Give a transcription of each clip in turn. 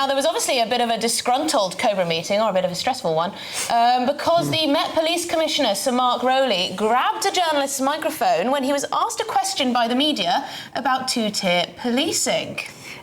Now, there was obviously a bit of a disgruntled Cobra meeting, or a bit of a stressful one, because the Met Police Commissioner, Sir Mark Rowley, grabbed a journalist's microphone when he was asked a question by the media about two-tier policing.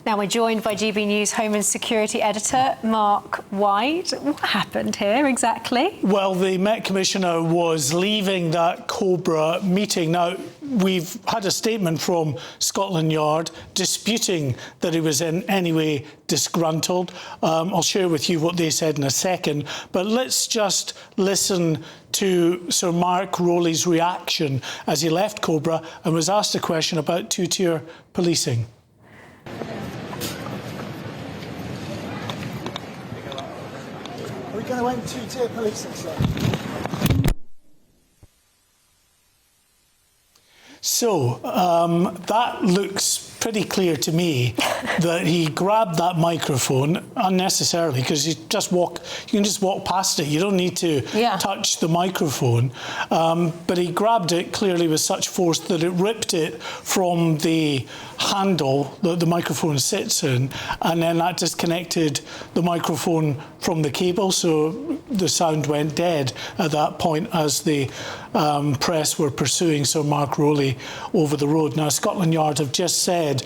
Now we're joined by GB News Home and Security Editor Mark White. What happened here exactly? Well, the Met Commissioner was leaving that Cobra meeting. Now, we've had a statement from Scotland Yard disputing that he was in any way disgruntled. I'll share with you what they said in a second, but let's just listen to Sir Mark Rowley's reaction as he left Cobra and was asked a question about two-tier policing. Are we going to end two-tier policing, sir? So, that looks pretty clear to me that he grabbed that microphone unnecessarily, because you can just walk past it. You don't need to touch the microphone. But he grabbed it clearly with such force that it ripped it from the handle that the microphone sits in, and then that disconnected the microphone from the cable, so the sound went dead at that point as the press were pursuing Sir Mark Rowley over the road. Now, Scotland Yard have just said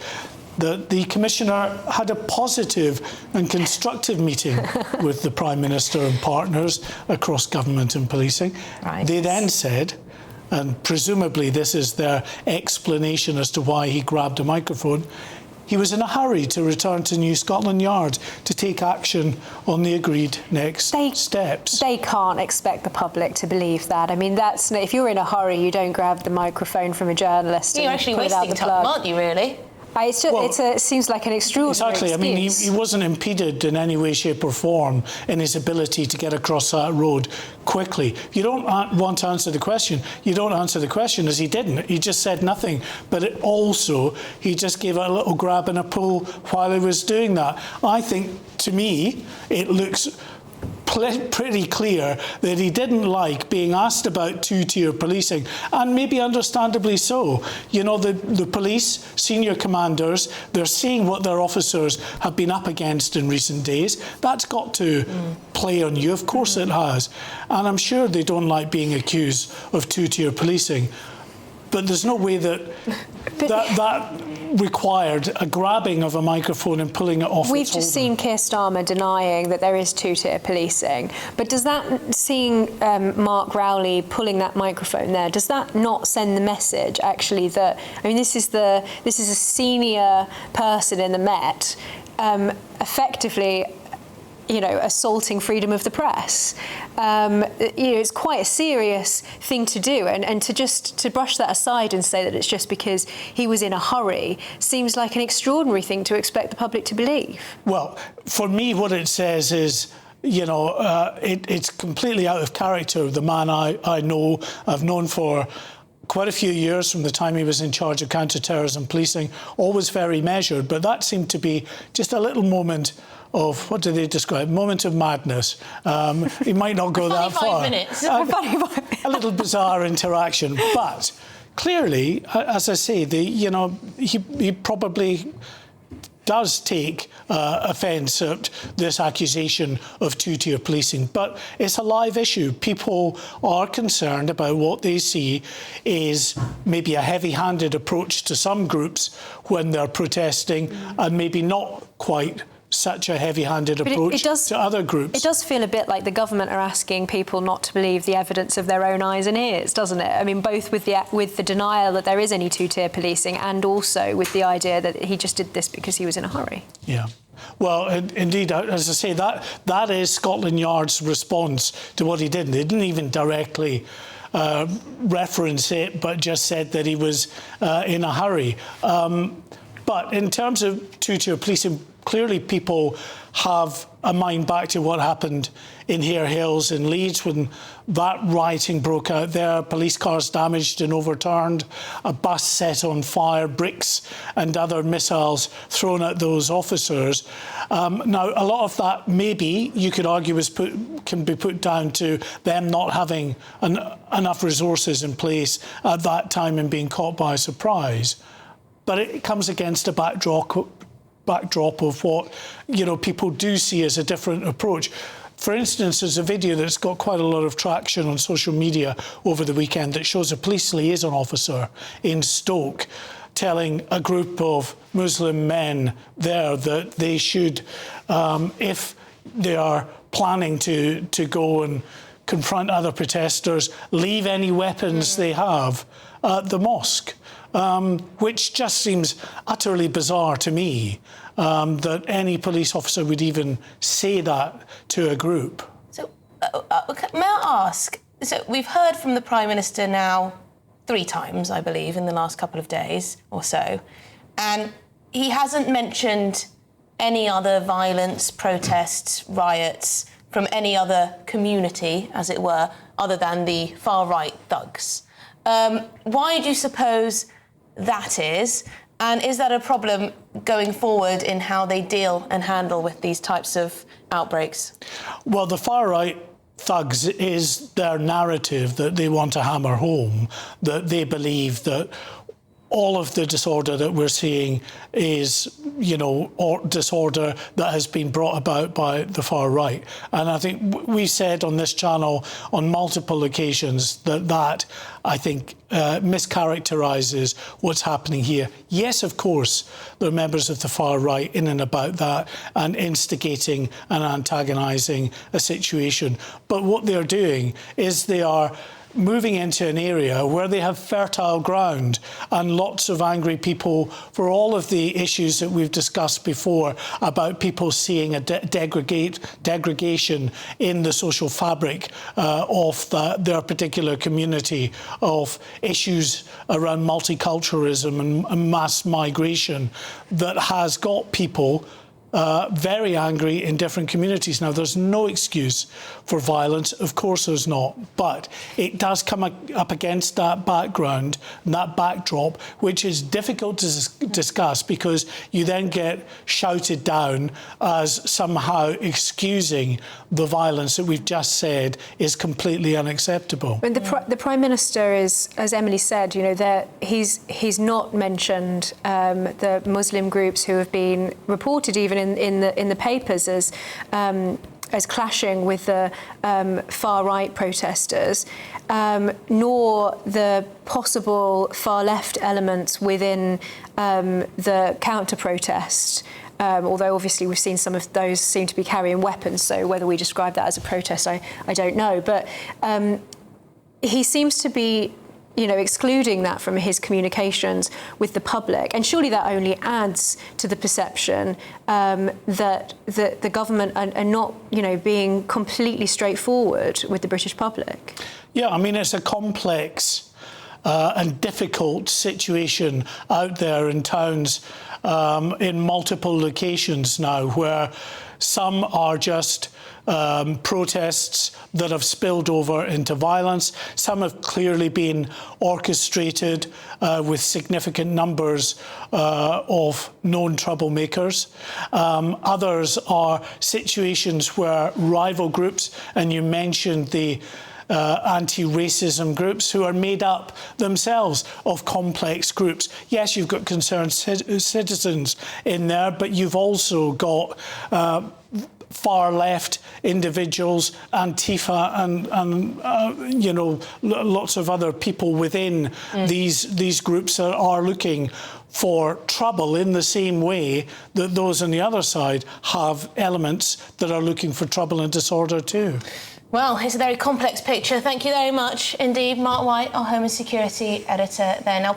that the Commissioner had a positive and constructive meeting with the Prime Minister and partners across government and policing. Right. They then said, and presumably this is their explanation as to why he grabbed a microphone, he was in a hurry to return to New Scotland Yard to take action on the agreed next steps. They can't expect the public to believe that. I mean, if you're in a hurry, you don't grab the microphone from a journalist. You're actually wasting time, aren't you, really? It seems like an extraordinary excuse. I mean, he wasn't impeded in any way, shape or form in his ability to get across that road quickly. You don't want to answer the question. You don't answer the question, as he didn't. He just said nothing. But he just gave a little grab and a pull while he was doing that. I think, to me, it looks pretty clear that he didn't like being asked about two-tier policing, and maybe understandably so. You know, the police, senior commanders, they're seeing what their officers have been up against in recent days. That's got to play on you, of course it has. And I'm sure they don't like being accused of two-tier policing. But there's no way that required a grabbing of a microphone and pulling it off. We've just seen Keir Starmer denying that there is two-tier policing. But does that, seeing Mark Rowley pulling that microphone there, does that not send the message actually that, I mean, this is a senior person in the Met, effectively, assaulting freedom of the press. It's quite a serious thing to do, and to brush that aside and say that it's just because he was in a hurry seems like an extraordinary thing to expect the public to believe. Well, for me, what it says is, it's completely out of character. The man I've known for quite a few years, from the time he was in charge of counter-terrorism policing, always very measured, but that seemed to be just a little moment of, what do they describe? Moment of madness. He might not go that far. 5 minutes. A little bizarre interaction. But clearly, as I say, he probably does take offence at this accusation of two-tier policing. But it's a live issue. People are concerned about what they see is maybe a heavy-handed approach to some groups when they're protesting, and maybe not quite such a heavy-handed approach to other groups. It does feel a bit like the government are asking people not to believe the evidence of their own eyes and ears, doesn't it? I mean, both with the denial that there is any two-tier policing, and also with the idea that he just did this because he was in a hurry. Yeah. Well, indeed, as I say, that is Scotland Yard's response to what he did. They didn't even directly reference it, but just said that he was in a hurry. But in terms of two-tier policing, clearly people have a mind back to what happened in Hare Hills in Leeds when that rioting broke out there. Police cars damaged and overturned, a bus set on fire, bricks and other missiles thrown at those officers. Now, a lot of that, maybe, you could argue, can be put down to them not having enough resources in place at that time and being caught by surprise. But it comes against a backdrop backdrop of what, people do see as a different approach. For instance, there's a video that's got quite a lot of traction on social media over the weekend that shows a police liaison officer in Stoke telling a group of Muslim men there that they should, if they are planning to go and confront other protesters, leave any weapons they have at the mosque, which just seems utterly bizarre to me, that any police officer would even say that to a group. So, may I ask, so we've heard from the Prime Minister now 3 times, I believe, in the last couple of days or so, and he hasn't mentioned any other violence, protests, riots from any other community, as it were, other than the far-right thugs. Why do you suppose that is? And is that a problem going forward in how they deal and handle with these types of outbreaks? Well, the far-right thugs is their narrative that they want to hammer home, that they believe that all of the disorder that we're seeing is, or disorder that has been brought about by the far right. And I think we said on this channel on multiple occasions that I think, mischaracterises what's happening here. Yes, of course, there are members of the far right in and about that and instigating and antagonising a situation. But what they're doing is they are moving into an area where they have fertile ground and lots of angry people for all of the issues that we've discussed before about people seeing a degradation in the social fabric of their particular community, of issues around multiculturalism and mass migration that has got people very angry in different communities. Now, there's no excuse for violence, of course there's not, but it does come up against that background and that backdrop, which is difficult to discuss because you then get shouted down as somehow excusing the violence that we've just said is completely unacceptable. When the Prime Minister is, as Emily said, he's not mentioned the Muslim groups who have been reported even in the papers as clashing with the far right protesters, nor the possible far left elements within the counter protest. Although obviously we've seen some of those seem to be carrying weapons, so whether we describe that as a protest, I don't know. But he seems to be excluding that from his communications with the public. And surely that only adds to the perception that the government are not, being completely straightforward with the British public. Yeah, I mean, it's a complex and difficult situation out there in towns in multiple locations now, where some are just protests that have spilled over into violence. Some have clearly been orchestrated with significant numbers of known troublemakers. Others are situations where rival groups, and you mentioned the anti-racism groups who are made up themselves of complex groups. Yes, you've got concerned citizens in there, but you've also got far left individuals, Antifa, and lots of other people within these groups that are looking for trouble in the same way that those on the other side have elements that are looking for trouble and disorder too. Well, it's a very complex picture. Thank you very much indeed, Mark White, our Home and Security Editor there. Now,